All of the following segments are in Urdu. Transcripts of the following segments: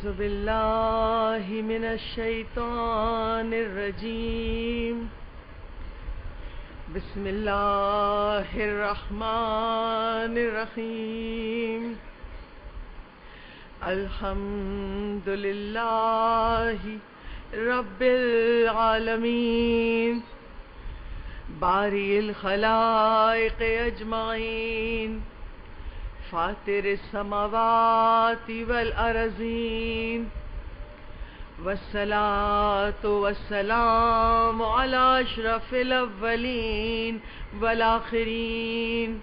أعوذ بالله من الشيطان الرجيم بسم الله الرحمن الرحيم الحمد لله رب العالمين بارئ الخلائق أجمعين فاطر السماوات والأرضين والصلاة والسلام على أشرف الأولين والآخرين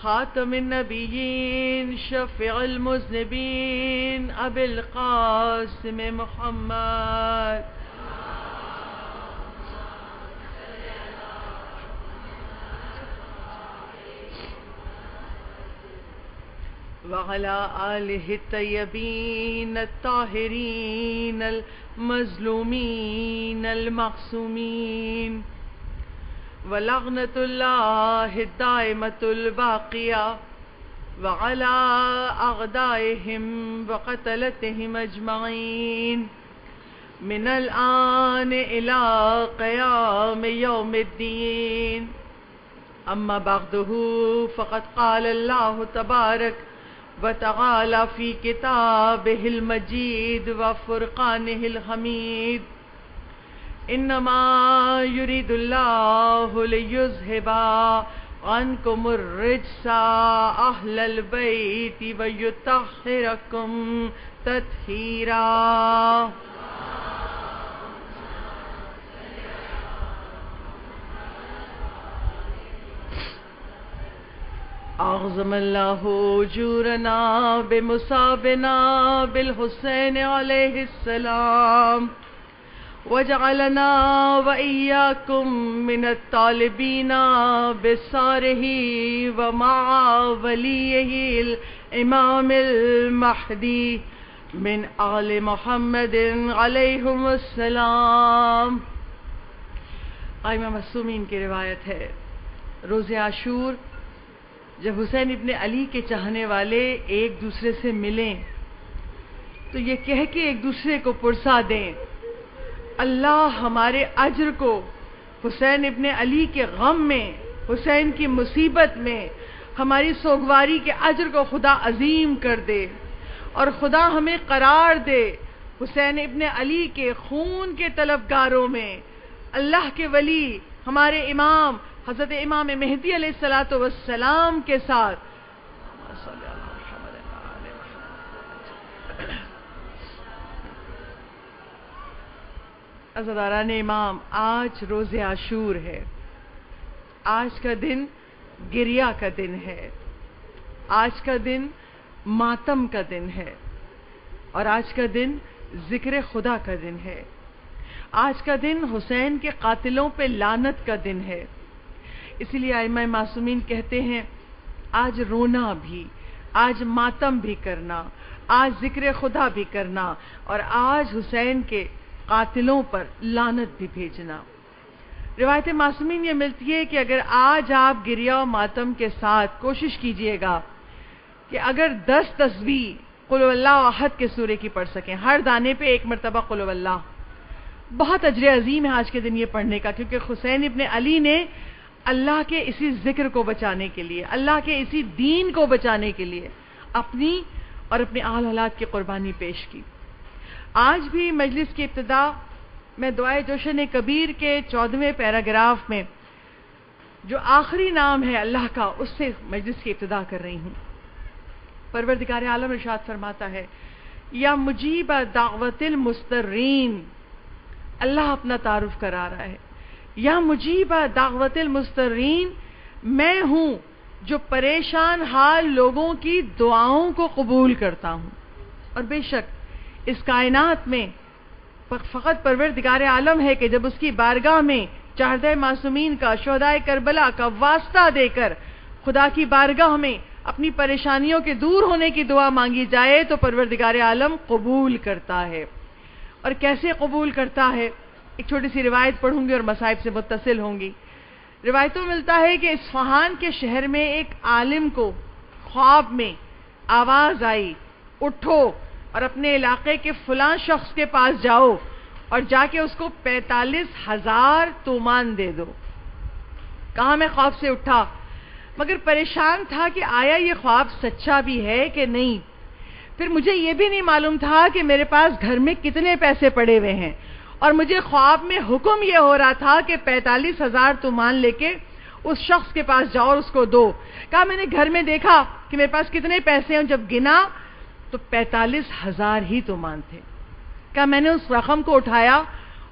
خاتم النبيين شفيع المذنبين أبي القاسم محمد وعلى آله الطيبين الطاهرين المظلومين المعصومين ولعنة الله الدائمة الباقية وعلى أعدائهم وقتلتهم أجمعين من الآن إلى قيام يوم الدين. أما بعده فقد قال الله تبارك وتعالى في كتابه المجيد وفرقانه الحميد إنما يريد الله ليذهب عنكم الرجس أهل البيت ويطهركم تطهيرا. أعظم الله أجورنا بمصابنا بالحسين عليه السلام وجعلنا وإياكم من الطالبين بصاره ومع وليه الإمام المهدي من آل محمد عليهم السلام. ائمہ معصومین کی روایت ہے روز عاشور جب حسین ابن علی کے چاہنے والے ایک دوسرے سے ملیں تو یہ کہہ کے ایک دوسرے کو پرسا دیں اللہ ہمارے اجر کو حسین ابن علی کے غم میں، حسین کی مصیبت میں ہماری سوگواری کے اجر کو خدا عظیم کر دے اور خدا ہمیں قرار دے حسین ابن علی کے خون کے طلبگاروں میں. اللہ کے ولی ہمارے امام حضرت امام مہدی علیہ الصلوۃ والسلام کے ساتھ عزاداران امام، آج روز عاشور ہے. آج کا دن گریہ کا دن ہے، آج کا دن ماتم کا دن ہے اور آج کا دن ذکر خدا کا دن ہے. آج کا دن حسین کے قاتلوں پہ لعنت کا دن ہے. اسی لیے ائمہ معصومین کہتے ہیں آج رونا بھی، آج ماتم بھی کرنا، آج ذکر خدا بھی کرنا اور آج حسین کے قاتلوں پر لعنت بھی بھیجنا. روایت معصومین یہ ملتی ہے کہ اگر آج آپ گریہ و ماتم کے ساتھ کوشش کیجئے گا کہ اگر 10 تسبیح قل هو اللہ احد کے سورے کی پڑھ سکیں، ہر دانے پہ ایک مرتبہ قل هو اللہ، بہت اجر عظیم ہے آج کے دن یہ پڑھنے کا، کیونکہ حسین ابن علی نے اللہ کے اسی ذکر کو بچانے کے لیے، اللہ کے اسی دین کو بچانے کے لیے اپنی اور اپنے آل اولاد کی قربانی پیش کی. آج بھی مجلس کی ابتدا میں دعائے جوشن کبیر کے 14ویں پیراگراف میں جو آخری نام ہے اللہ کا، اس سے مجلس کی ابتدا کر رہی ہوں. پروردگار عالم ارشاد فرماتا ہے یا مجیب دعوت المضطرین. اللہ اپنا تعارف کرا رہا ہے، یا مجیب دعوت المضطرین، میں ہوں جو پریشان حال لوگوں کی دعاؤں کو قبول کرتا ہوں. اور بے شک اس کائنات میں فقط پروردگار عالم ہے کہ جب اس کی بارگاہ میں چہردہ معصومین کا، شہدائے کربلا کا واسطہ دے کر خدا کی بارگاہ میں اپنی پریشانیوں کے دور ہونے کی دعا مانگی جائے تو پروردگار عالم قبول کرتا ہے. اور کیسے قبول کرتا ہے؟ ایک چھوٹی سی روایت پڑھوں گی اور مصائب سے متصل ہوں گی. روایتوں میں ملتا ہے کہ اصفہان کے شہر میں ایک عالم کو خواب میں آواز آئی، اٹھو اور اپنے علاقے کے فلاں شخص کے پاس جاؤ اور جا کے اس کو 45,000 تومان دے دو. کہاں میں خوف سے اٹھا، مگر پریشان تھا کہ آیا یہ خواب سچا بھی ہے کہ نہیں. پھر مجھے یہ بھی نہیں معلوم تھا کہ میرے پاس گھر میں کتنے پیسے پڑے ہوئے ہیں، اور مجھے خواب میں حکم یہ ہو رہا تھا کہ 45,000 تومان لے کے اس شخص کے پاس جاؤ اور اس کو دو. کہا میں نے گھر میں دیکھا کہ میرے پاس کتنے پیسے ہیں، جب گنا تو 45,000 ہی تومان تھے. کہا میں نے اس رقم کو اٹھایا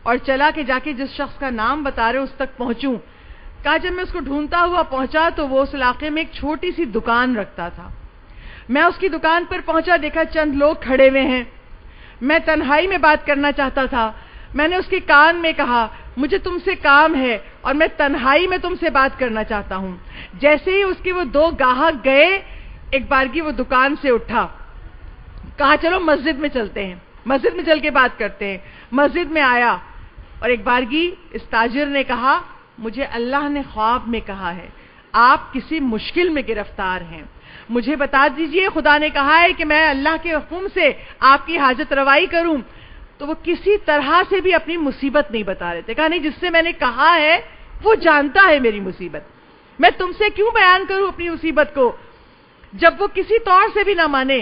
اور چلا کہ جا کے جس شخص کا نام بتا رہے اس تک پہنچوں. کہا جب میں اس کو ڈھونڈتا ہوا پہنچا تو وہ اس علاقے میں ایک چھوٹی سی دکان رکھتا تھا. میں اس کی دکان پر پہنچا، دیکھا چند لوگ کھڑے ہوئے ہیں. میں تنہائی میں بات کرنا چاہتا تھا. میں نے اس کے کان میں کہا مجھے تم سے کام ہے اور میں تنہائی میں تم سے بات کرنا چاہتا ہوں. جیسے ہی اس کے وہ 2 گاہک گئے، ایک بارگی وہ دکان سے اٹھا. کہا چلو مسجد میں چلتے ہیں، مسجد میں چل کے بات کرتے ہیں. مسجد میں آیا اور ایک بارگی اس تاجر نے کہا مجھے اللہ نے خواب میں کہا ہے آپ کسی مشکل میں گرفتار ہیں، مجھے بتا دیجئے خدا نے کہا ہے کہ میں اللہ کے حکم سے آپ کی حاجت روائی کروں. تو وہ کسی طرح سے بھی اپنی مصیبت نہیں بتا رہے تھے. کہا نہیں، جس سے میں نے کہا ہے وہ جانتا ہے میری مصیبت، میں تم سے کیوں بیان کروں اپنی مصیبت کو. جب وہ کسی طور سے بھی نہ مانے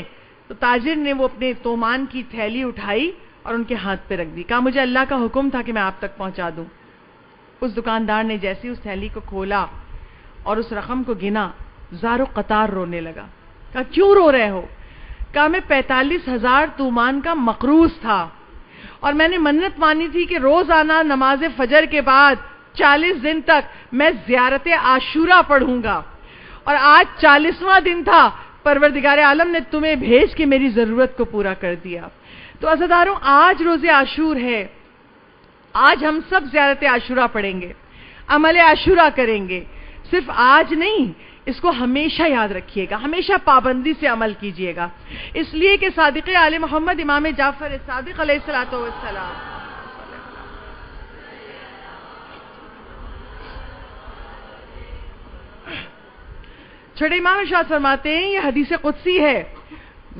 تو تاجر نے وہ اپنے تومان کی تھیلی اٹھائی اور ان کے ہاتھ پہ رکھ دی. کہا مجھے اللہ کا حکم تھا کہ میں آپ تک پہنچا دوں. اس دکاندار نے جیسے اس تھیلی کو کھولا اور اس رقم کو گنا، زارو قطار رونے لگا. کہا کیوں رو رہے ہو؟ کہا میں 45,000 تومان کا مقروض تھا اور میں نے منت مانی تھی کہ روزانہ نماز فجر کے بعد 40 دن تک میں زیارت عاشورہ پڑھوں گا، اور آج 40واں دن تھا. پروردگار عالم نے تمہیں بھیج کے میری ضرورت کو پورا کر دیا. تو عزیزانو، آج روز عاشور ہے. آج ہم سب زیارت عاشورہ پڑھیں گے، عمل عاشورہ کریں گے. صرف آج نہیں، اس کو ہمیشہ یاد رکھیے گا، ہمیشہ پابندی سے عمل کیجئے گا. اس لیے کہ صادق آل محمد امام جعفر صادق علیہ الصلوۃ والسلام چھوٹے امام ارشاد فرماتے ہیں، یہ حدیث قدسی ہے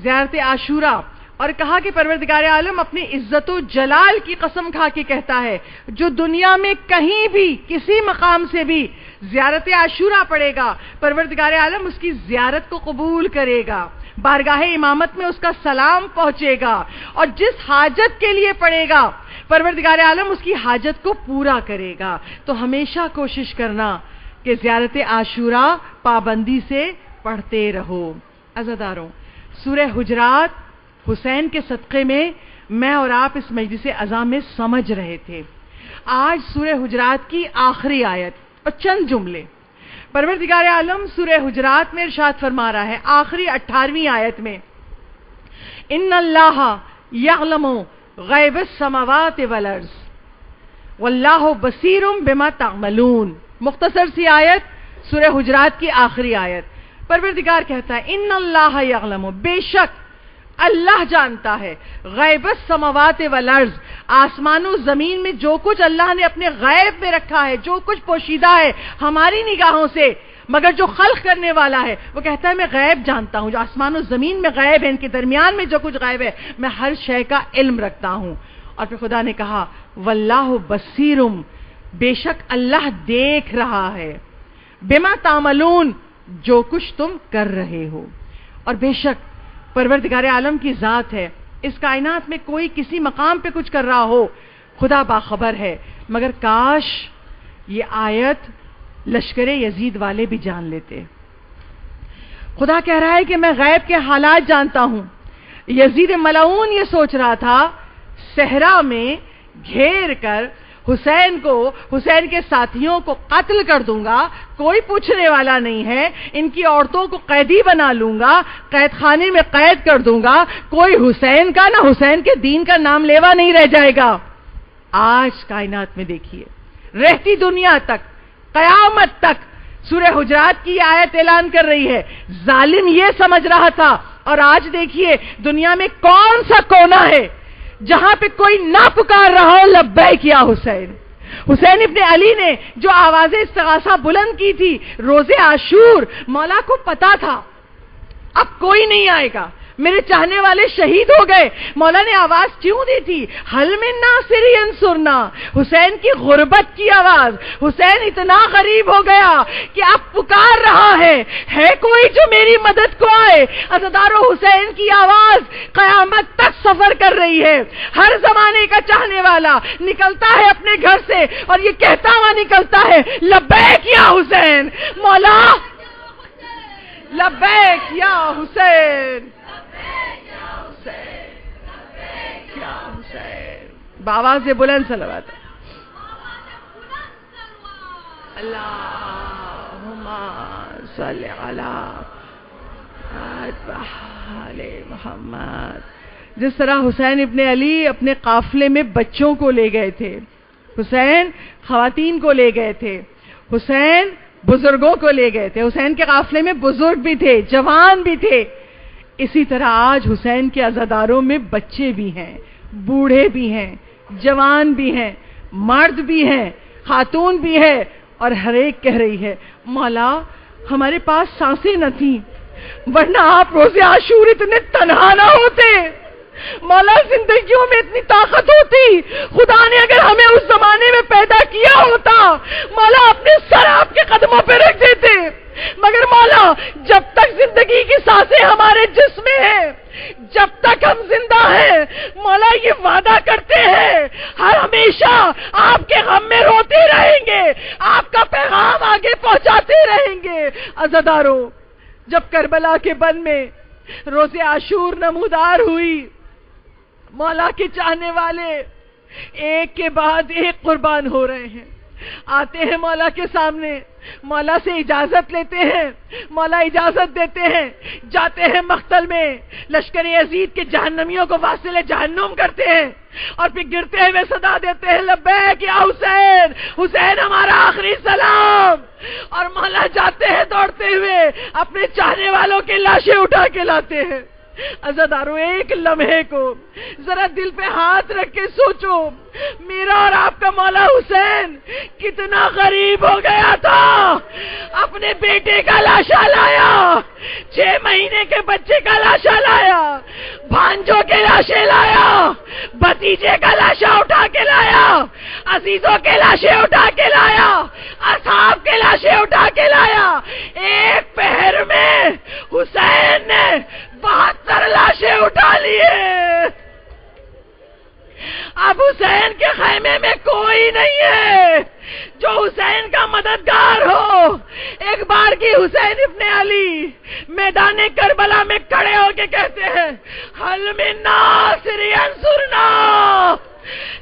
زیارت عاشورہ، اور کہا کہ پروردگار عالم اپنی عزت و جلال کی قسم کھا کے کہتا ہے جو دنیا میں کہیں بھی کسی مقام سے بھی زیارت عاشورہ پڑے گا، پروردگار عالم اس کی زیارت کو قبول کرے گا، بارگاہ امامت میں اس کا سلام پہنچے گا، اور جس حاجت کے لیے پڑے گا پروردگار عالم اس کی حاجت کو پورا کرے گا. تو ہمیشہ کوشش کرنا کہ زیارت عاشورہ پابندی سے پڑھتے رہو. عزاداروں، سورہ حجرات حسین کے صدقے میں اور آپ اس مجلس اعظم میں سمجھ رہے تھے. آج سورہ حجرات کی آخری آیت اور چند جملے. پروردگار عالم سورہ حجرات میں ارشاد فرما رہا ہے آخری 18ویں آیت میں، ان اللہ یعلم غیب السماوات والارض واللہ بصیر بما تعملون. مختصر سی آیت، سورہ حجرات کی آخری آیت. پروردگار کہتا ہے ان اللہ یعلم، بے شک اللہ جانتا ہے، غیب السماوات والارض، آسمان و زمین میں جو کچھ اللہ نے اپنے غیب میں رکھا ہے، جو کچھ پوشیدہ ہے ہماری نگاہوں سے، مگر جو خلق کرنے والا ہے وہ کہتا ہے میں غیب جانتا ہوں. جو آسمان و زمین میں غیب ہے، ان کے درمیان میں جو کچھ غیب ہے، میں ہر شے کا علم رکھتا ہوں. اور پھر خدا نے کہا واللہ بصیرم، بے شک اللہ دیکھ رہا ہے، بما تعملون، جو کچھ تم کر رہے ہو. اور بے شک پروردگار عالم کی ذات ہے، اس کائنات میں کوئی کسی مقام پہ کچھ کر رہا ہو، خدا باخبر ہے. مگر کاش یہ آیت لشکر یزید والے بھی جان لیتے. خدا کہہ رہا ہے کہ میں غیب کے حالات جانتا ہوں. یزید ملعون یہ سوچ رہا تھا صحرا میں گھیر کر حسین کے ساتھیوں کو قتل کر دوں گا، کوئی پوچھنے والا نہیں ہے، ان کی عورتوں کو قیدی بنا لوں گا، قید خانے میں قید کر دوں گا، کوئی حسین کا نہ حسین کے دین کا نام لیوا نہیں رہ جائے گا. آج کائنات میں دیکھیے، رہتی دنیا تک، قیامت تک سورہ حجرات کی آیت اعلان کر رہی ہے ظالم یہ سمجھ رہا تھا، اور آج دیکھیے دنیا میں کون سا کونا ہے جہاں پہ کوئی نہ پکار رہا ہو لبیک یا حسین. حسین ابن علی نے جو آواز استغاثہ بلند کی تھی روز عاشور، مولا کو پتا تھا اب کوئی نہیں آئے گا، میرے چاہنے والے شہید ہو گئے. مولا نے آواز کیوں دی تھی؟ حل من ناصر ینصرنا، حسین کی غربت کی آواز. حسین اتنا غریب ہو گیا کہ اب پکار رہا ہے کوئی جو میری مدد کو آئے. عزادارو، حسین کی آواز قیامت تک سفر کر رہی ہے. ہر زمانے کا چاہنے والا نکلتا ہے اپنے گھر سے اور یہ کہتا ہوا نکلتا ہے، لبیک یا حسین. مولا لبیک یا حسین، یا حسین. بآواز بلند صلوات. اللہم صلی علی محمد. جس طرح حسین ابن علی اپنے قافلے میں بچوں کو لے گئے تھے، حسین خواتین کو لے گئے تھے، حسین بزرگوں کو لے گئے تھے. حسین کے قافلے میں بزرگ بھی تھے، جوان بھی تھے. اسی طرح آج حسین کے عزاداروں میں بچے بھی ہیں، بوڑھے بھی ہیں، جوان بھی ہیں، مرد بھی ہیں، خاتون بھی ہے، اور ہر ایک کہہ رہی ہے، مولا ہمارے پاس سانسیں نہ تھیں ورنہ آپ روز عاشور اتنے تنہا نہ ہوتے. مولا زندگیوں میں اتنی طاقت ہوتی، خدا نے اگر ہمیں اس زمانے میں پیدا کیا ہوتا، مولا اپنے سر آپ کے قدموں پہ رکھ دیتے. مگر مولا جب تک زندگی کی سانسیں ہمارے جسم میں ہیں، جب تک ہم زندہ ہیں، مولا یہ وعدہ کرتے ہیں ہر ہمیشہ آپ کے غم میں روتے رہیں گے، آپ کا پیغام آگے پہنچاتے رہیں گے. عزادارو، جب کربلا کے بن میں روز عاشور نمودار ہوئی، مولا کے چاہنے والے ایک کے بعد ایک قربان ہو رہے ہیں. آتے ہیں مولا کے سامنے، مولا سے اجازت لیتے ہیں، مولا اجازت دیتے ہیں، جاتے ہیں مقتل میں، لشکر یزید کے جہنمیوں کو واصل جہنم کرتے ہیں اور پھر گرتے ہوئے صدا دیتے ہیں، لبیک یا حسین، حسین ہمارا آخری سلام. اور مولا جاتے ہیں دوڑتے ہوئے، اپنے چاہنے والوں کی لاشیں اٹھا کے لاتے ہیں. عزادارو، ایک لمحے کو ذرا دل پہ ہاتھ رکھ کے سوچو، میرا اور آپ کا مولا حسین کتنا غریب ہو گیا تھا. اپنے بیٹے کا لاشا لایا، 6 مہینے کے بچے کا لاشا لایا، بھانجوں کے لاشیں لایا، بھتیجے کا لاشا اٹھا کے لایا، عزیزوں کے لاشیں اٹھا کے لایا، اصحاب کے لاشیں اٹھا کے لایا. ایک پہر میں حسین نے 72 لاشیں اٹھا لیے. اب حسین کے خیمے میں کوئی نہیں ہے جو حسین کا مددگار ہو. ایک بار کی حسین ابن علی میدان کربلا میں کھڑے ہو کے کہتے ہیں، حل من ناصر ینصرنا،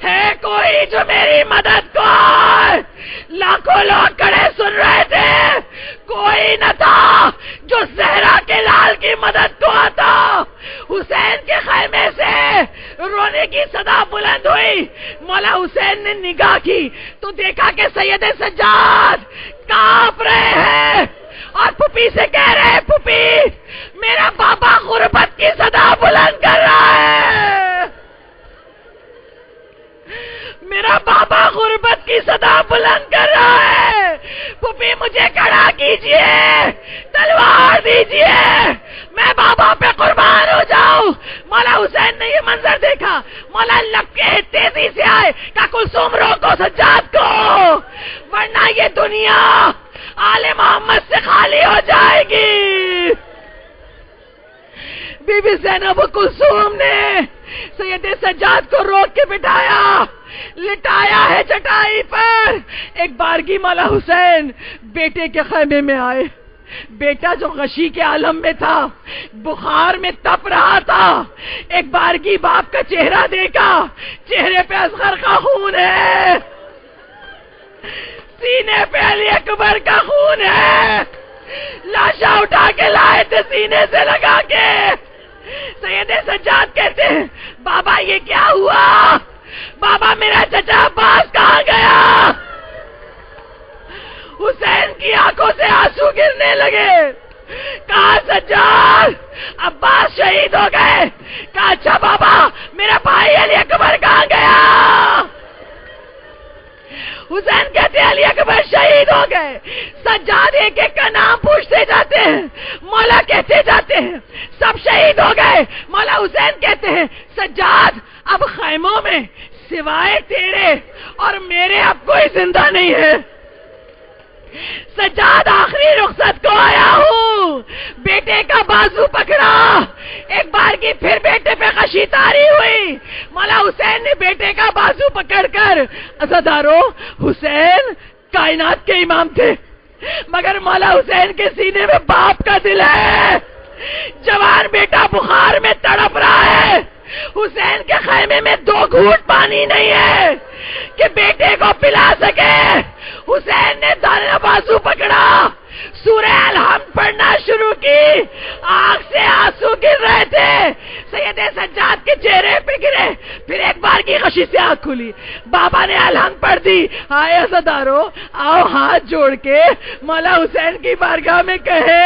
ہے کوئی جو میری مدد کو آئے. لاکھوں لوگ کھڑے سن رہے تھے، کوئی نہ تھا جو زہرا کے لال کی مدد کو آتا. حسین کے خیمے سے رونے کی صدا بلند ہوئی. مولا حسین نے نگاہ کی تو دیکھا کہ سید سجاد کانپ رہے ہیں اور پھوپھی سے کہہ رہے ہیں، پھوپھی میرا بابا غربت کی صدا بلند کر رہا ہے، میرا بابا غربت کی صدا بلند کر رہا ہے. پھوپھی مجھے کھڑا کیجئے، تلوار دیجئے، میں بابا پہ قربان ہو جاؤں. مولا حسین نے یہ منظر دیکھا، مولا لپ کے تیزی سے آئے، کہا کلثوم روکو سجاد کو، ورنہ یہ دنیا آل محمد سے خالی ہو جائے گی. بی بی زینب کلثوم نے سید سجاد کو روک کے بٹھایا، لٹایا ہے چٹائی پر. ایک بارگی مولا حسین بیٹے کے خیمے میں آئے. بیٹا جو غشی کے عالم میں تھا، بخار میں تپ رہا تھا، ایک بارگی باپ کا چہرہ دیکھا، چہرے پہ اصغر کا خون ہے، سینے پہ علی اکبر کا خون ہے. لاشا اٹھا کے لائے تھے سینے سے لگا کے. سید سجاد کہتے ہیں، بابا یہ کیا ہوا؟ بابا میرا چچا عباس کہاں گیا؟ حسین کی آنکھوں سے آنسو گرنے لگے. کہا سجاد عباس شہید ہو گئے. کہا اچھا بابا میرا بھائی علی اکبر کہاں گیا؟ حسین کہتے ہیں علی اکبر شہید ہو گئے. سجاد ایک ایک کا نام پوچھتے جاتے ہیں. مولا کہتے جاتے ہیں سب شہید ہو گئے. مولا حسین کہتے ہیں سجاد اب خیموں میں سوائے تیرے اور میرے اب کوئی زندہ نہیں ہے. سجاد آخری رخصت کو آیا ہوں. بیٹے کا بازو پکڑا. ایک بار کی پھر بیٹے پہ خشی تاری ہوئی. مولا حسین نے بیٹے کا بازو پکڑ کر، عزادارو حسین کائنات کے امام تھے مگر مولا حسین کے سینے میں باپ کا دل ہے. جوان بیٹا بخار میں تڑپ رہا ہے. حسین کے خیمے میں 2 گھونٹ پانی نہیں ہے کہ بیٹے کو پلا سکے. حسین نے دائیں بازو پکڑا، سورہ الحمد پڑھنا شروع کی. آنکھ سے آنسو گر رہے تھے. سید سجاد کے چہرے پہ گرے. پھر ایک بار کی خشی سے آنکھ کھلی. بابا نے الحمد پڑھ دی. آئے عزادارو آؤ ہاتھ جوڑ کے مولا حسین کی بارگاہ میں کہے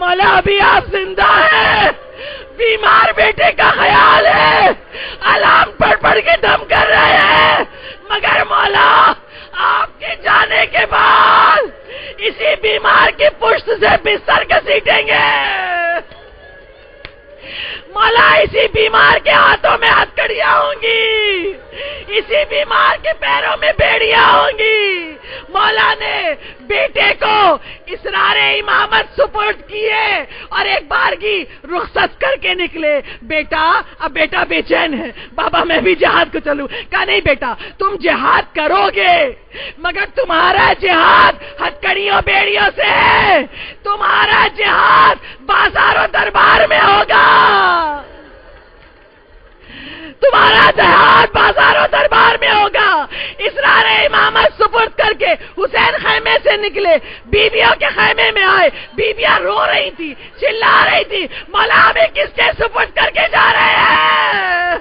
مولا ابھی آپ زندہ ہیں، بیمار بیٹے کا خیال ہے، الحمد پڑھ کے دم کر رہے ہیں مگر مولا آپ کے جانے کے بعد اسی بیمار کی پشت سے بستر گھسیٹیں گے. مولا اسی بیمار کے ہاتھوں میں ہتھکڑیاں ہوں گی، اسی بیمار کے پیروں میں بیڑیاں ہوں گی. مولا نے بیٹے کو اسرار امامت سپرد کیے اور ایک بار کی رخصت کر کے نکلے. اب بیٹا بے چین ہے. بابا میں بھی جہاد کو چلوں. کہا نہیں بیٹا تم جہاد کرو گے مگر تمہارا جہاد ہتھکڑیوں بیڑیوں سے ہے. تمہارا جہاد بازار و دربار میں ہوگا. تمہارا جہاد بازار و دربار میں ہوگا. اسرار امامت سپرد کر کے حسین خیمے سے نکلے. بیویوں کے خیمے میں آئے. بیویاں رو رہی تھی، چلا رہی تھی مولا ہمیں کس کے سپرد کر کے جا رہے ہیں؟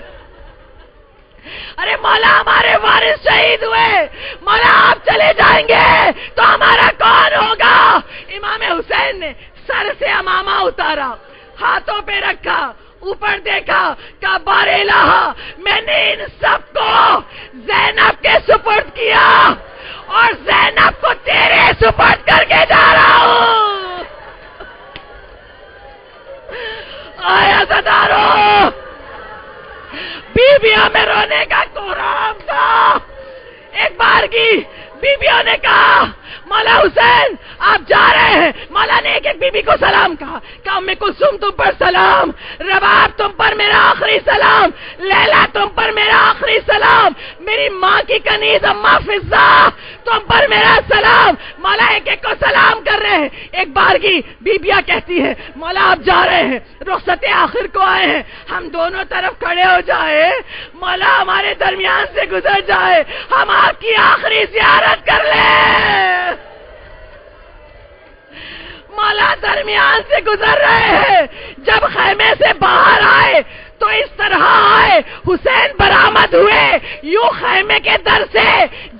ارے مولا ہمارے وارث شہید ہوئے، مولا آپ چلے جائیں گے تو ہمارا کون ہوگا؟ امام حسین نے سر سے عمامہ اتارا، ہاتھوں پہ رکھا، اوپر دیکھا، کہا بار الہ میں نے ان سب کو زینب کے سپرد کیا اور زینب کو تیرے سپرد کر کے جا رہا ہوں. آیا عزادارو بیویوں میں رونے کا کوہرام تھا. ایک بار کی بیویوں نے کہا مولا حسین آپ جا رہے ہیں. مولا نے ایک ایک بیوی کو سلام کہا. ام کلثوم تم پر سلام، رباب تم پر میرا آخری سلام، لیلا تم پر میرا آخری سلام، میری ماں کی کنیز اماں فضہ تم پر میرا سلام. مولا ایک ایک کو سلام کر رہے ہیں. ایک بار کی بیبیاں کہتی ہے مولا آپ جا رہے ہیں، رخصت آخر کو آئے ہیں، ہم دونوں طرف کھڑے ہو جائے، مولا ہمارے درمیان سے گزر جائے، ہم آپ کی آخری زیارت کر لیں. مولا درمیان سے گزر رہے ہیں. جب خیمے سے باہر آئے تو اس طرح آئے، حسین برآمد ہوئے یوں خیمے کے در سے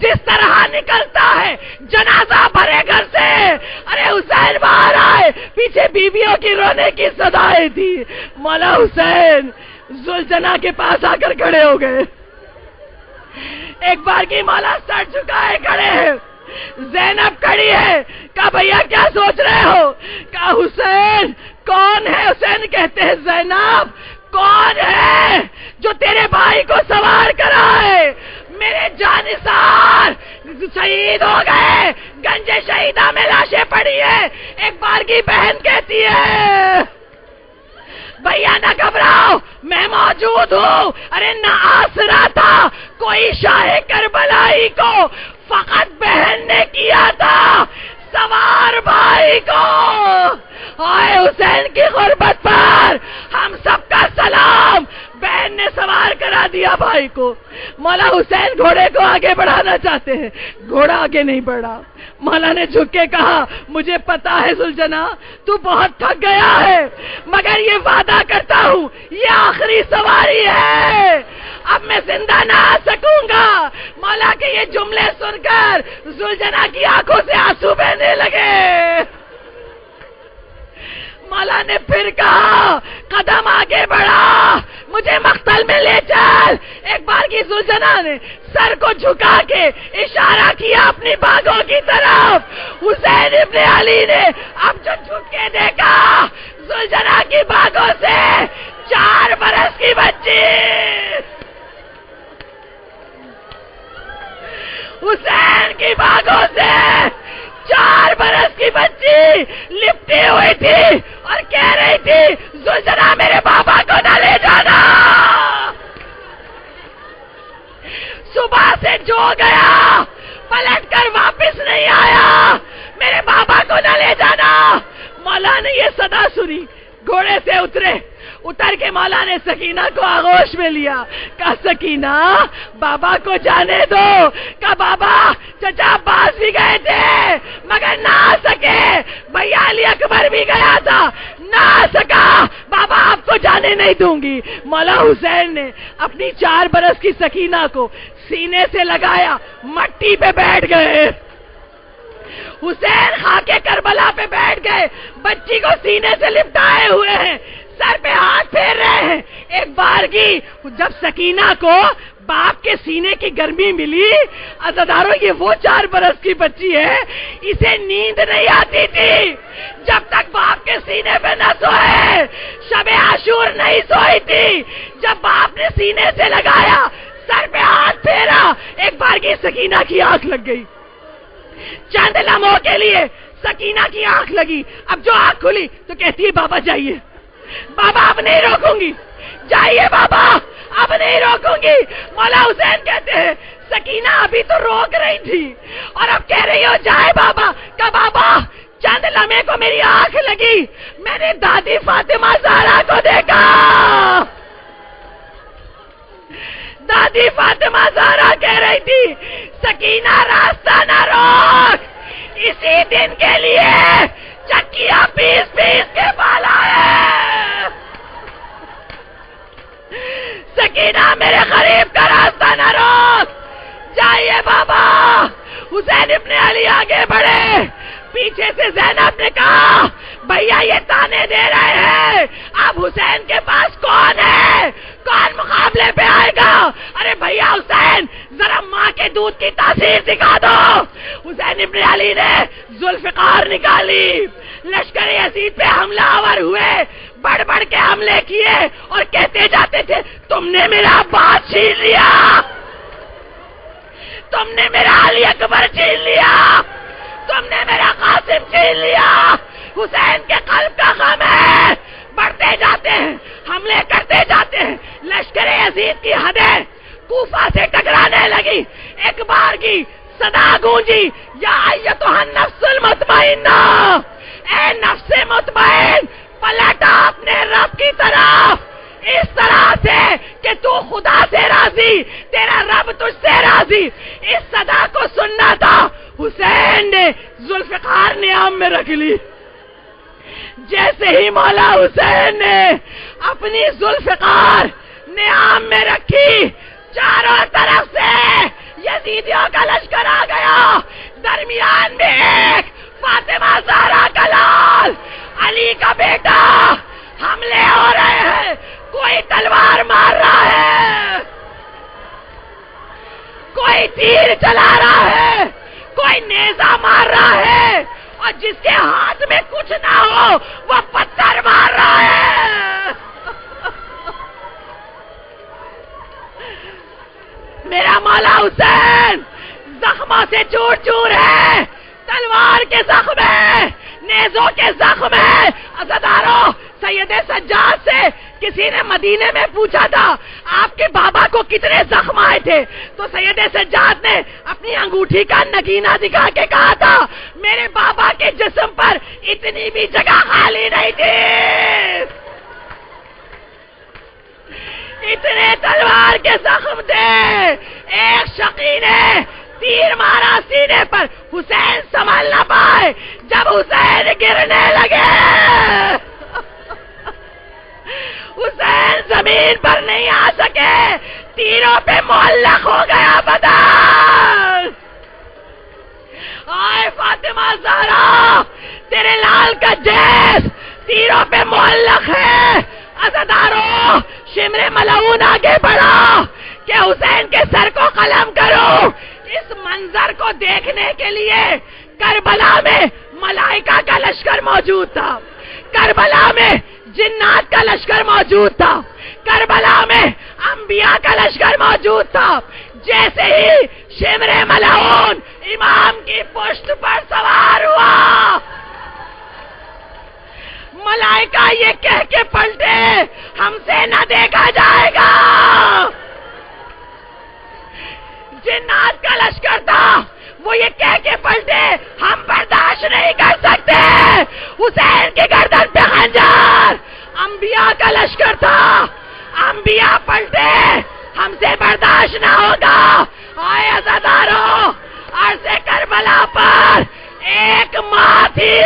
جس طرح نکلتا ہے جنازہ بھرے گھر سے. ارے حسین باہر آئے، پیچھے بیویوں کی رونے کی صدائیں تھی. مولا حسین ذوالجناح کے پاس آ کر کھڑے ہو گئے. ایک بار کی مولا سر جھکائے کھڑے ہیں. زینب کھڑی ہے. کہا بھیا کیا سوچ رہے ہو؟ کہا حسین کون ہے؟ حسین کہتے ہیں زینب کون ہے جو تیرے بھائی کو سوار کرا ہے؟ میرے جانثار شہید ہو گئے، گنج شہیدہ میں لاشیں پڑی ہے. ایک بار کی بہن کہتی ہے بھیا نہ گھبراؤ میں موجود ہوں. ارے نہ آسرا تھا کوئی شاہ کربلائی کو، فقط بہن نے کیا تھا سوار بھائی کو. آئے حسین کی غربت پر ہم سب کا سلام. بہن نے سوار کرا دیا بھائی کو. مولا حسین گھوڑے کو آگے بڑھانا چاہتے ہیں، گھوڑا آگے نہیں بڑھا. مولا نے جھک کے کہا مجھے پتا ہے ذوالجناح تو بہت تھک گیا ہے مگر یہ وعدہ کرتا ہوں یہ آخری سواری ہے، اب میں زندہ نہ آ سکوں گا. مولا کے یہ جملے سن کر ذوالجناح کی آنکھوں سے آنسو بہنے لگے. مولا نے پھر کہا قدم آگے بڑھا، مجھے مقتل میں لے چل. ایک بار کی زلجنا نے سر کو جھکا کے اشارہ کیا اپنی باغوں کی طرف. حسین ابن علی نے اب جو جھک کے دیکھا زلجنا کی باغوں سے 4 برس کی بچی. حسین کی باغوں سے 4 برس کی بچی لپٹی ہوئی تھی اور کہہ رہی تھی زلجنا میرے بابا کو نہ لے جانا. صبح سے جو گیا پلٹ کر واپس نہیں آیا, میرے بابا کو نہ لے جانا. مولا نے یہ صدا سنی, گھوڑے سے اتر کے مولا نے سکینہ کو آغوش میں لیا. کہا سکینہ بابا کو جانے دو. کہا بابا چچا عباس بھی گئے تھے مگر نہ آ سکے, بھیا علی اکبر بھی گیا تھا نہ آ سکا, بابا آپ کو جانے نہیں دوں گی. مولا حسین نے اپنی 4 برس کی سکینہ کو سینے سے لگایا, مٹی پہ بیٹھ گئے. حسین خاکے کربلا پہ بیٹھ گئے, بچی کو سینے سے لپٹائے ہوئے ہیں, سر پہ ہاتھ پھیر رہے ہیں. ایک بار کی جب سکینہ کو باپ کے سینے کی گرمی ملی, عزاداروں یہ وہ 4 برس کی بچی ہے, اسے نیند نہیں آتی تھی جب تک باپ کے سینے پہ نہ سوئے. شب عاشور نہیں سوئی تھی, جب باپ نے سینے سے لگایا سر پہ ہاتھ پھیرا, ایک بار کی سکینہ کی آنکھ لگ گئی. چند لمحوں کے لیے سکینہ کی آنکھ لگی, اب جو آنکھ کھلی تو کہتی ہے بابا جائیے, بابا اب نہیں روکوں گی, جائیے بابا اب نہیں روکوں گی. مولا حسین کہتے ہیں سکینہ ابھی تو روک رہی تھی اور اب کہہ رہی ہو جائے بابا. کہ بابا چند لمحے کو میری آنکھ لگی, میں نے دادی فاطمہ زہرا کو دیکھا. دادی فاطمہ زہرا کہہ رہی تھی سکینہ راستہ نہ روک, اسی دن کے لیے چکیاں پیس کے پالا ہے. سکینہ میرے قریب کا راستہ نہ روک, جائیے بابا. حسین ابن علی آگے بڑھے, پیچھے سے زینب نے کہا بھیا یہ تانے دے رہے ہیں, اب حسین کے پاس کون ہے, کون مقابلے پہ آئے گا. ارے بھیا حسین ذرا ماں کے دودھ کی تاثیر دکھا دو. حسین ابن علی نے ذوالفقار نکالی, لشکر یزید پہ حملہ آور ہوئے, بڑھ بڑھ کے حملے کیے اور کہتے جاتے تھے تم نے میرا عباس چھین لیا, تم نے میرا علی اکبر چھین لیا, تم نے میرا قاسم چھین لیا. حسین کے قلب کا غم ہے, بڑھتے جاتے ہیں, حملے کرتے جاتے ہیں. لشکر یزید کی حدیں کوفہ سے ٹکرانے لگی. ایک بار کی صدا گونجی یا ایتھا النفس المطمئنہ, اے نفس مطمئن پلٹا اپنے رب کی طرف اس طرح سے کہ تو خدا سے راضی, تیرا رب تجھ سے راضی. اس صدا کو سننا تھا, حسین نے ذوالفقار نیام میں رکھ لی. جیسے ہی مولا حسین نے اپنی ذوالفقار نیام میں رکھی, چاروں طرف سے یزیدیوں کا لشکر آ گیا. درمیان میں ایک فاطمہ زہرا کا لال علی کا بیٹا, حملے ہو رہے ہیں, کوئی تلوار مار رہا ہے, کوئی تیر چلا رہا ہے, کوئی نیزہ مار رہا ہے, اور جس کے ہاتھ میں کچھ نہ ہو وہ پتھر مار رہا ہے. میرا مولا حسین زخموں سے چور چور ہے, تلوار کے زخم ہے, نیزوں کے زخم ہے. عزاداروں سید سجاد سے کسی نے مدینے میں پوچھا تھا آپ کے بابا کو کتنے زخم آئے تھے, تو سید سجاد نے اپنی انگوٹھی کا نگینہ دکھا کے کہا تھا میرے بابا کے جسم پر اتنی بھی جگہ خالی نہیں تھی, اتنے تلوار کے زخم تھے. ایک شقی نے تیر مارا سینے پر, حسین سنبھل نہ پائے, جب حسین گرنے لگے حسین زمین پر نہیں آ سکے, تیروں پہ معلق ہو گیا بدن. آئے فاطمہ زہرا تیرے لال کا جیس تیروں پہ معلق ہے. عزاداروں شمر ملعون آگے بڑھا, کہ حسین کے سر کو قلم کروں. اس منظر کو دیکھنے کے لیے کربلا میں ملائکہ کا لشکر موجود تھا, کربلا میں جنات کا لشکر موجود تھا, کربلا میں انبیاء کا لشکر موجود تھا. جیسے ہی شمر ملعون امام کی پشت پر سوار ہوا, ملائکہ یہ کہہ کے پلٹے ہم سے نہ دیکھا جائے گا. جنات کا لشکر تھا, وہ یہ کہہ کے پلٹے ہم برداشت نہیں کر سکتے حسین کی گردن پہ خنجر. انبیاء کا لشکر تھا, انبیاء پلٹے ہم سے برداشت نہ ہوگا. آئے عزادارو, عرض کربلا پر ایک ماں تھی,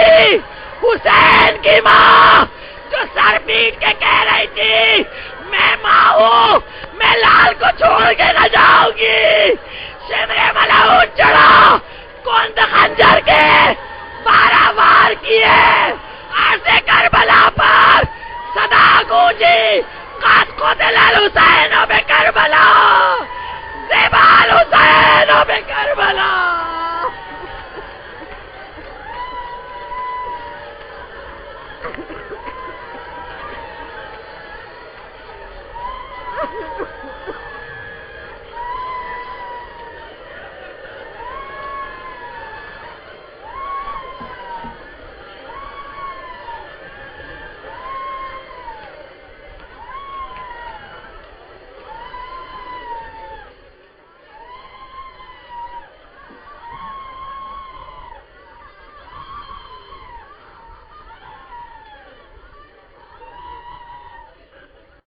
حسین کی ماں, جو سر پیٹ کے کہہ رہی تھی میں ماں ہوں, میں لال کو چھوڑ کے نہ جاؤں گی. شمر ملعون چڑھا, کند خنجر کے 12 وار کیے. عرض کربلا پر صدا گونجی قد قتل الحسین بکربلا, زبال حسین بکربلا.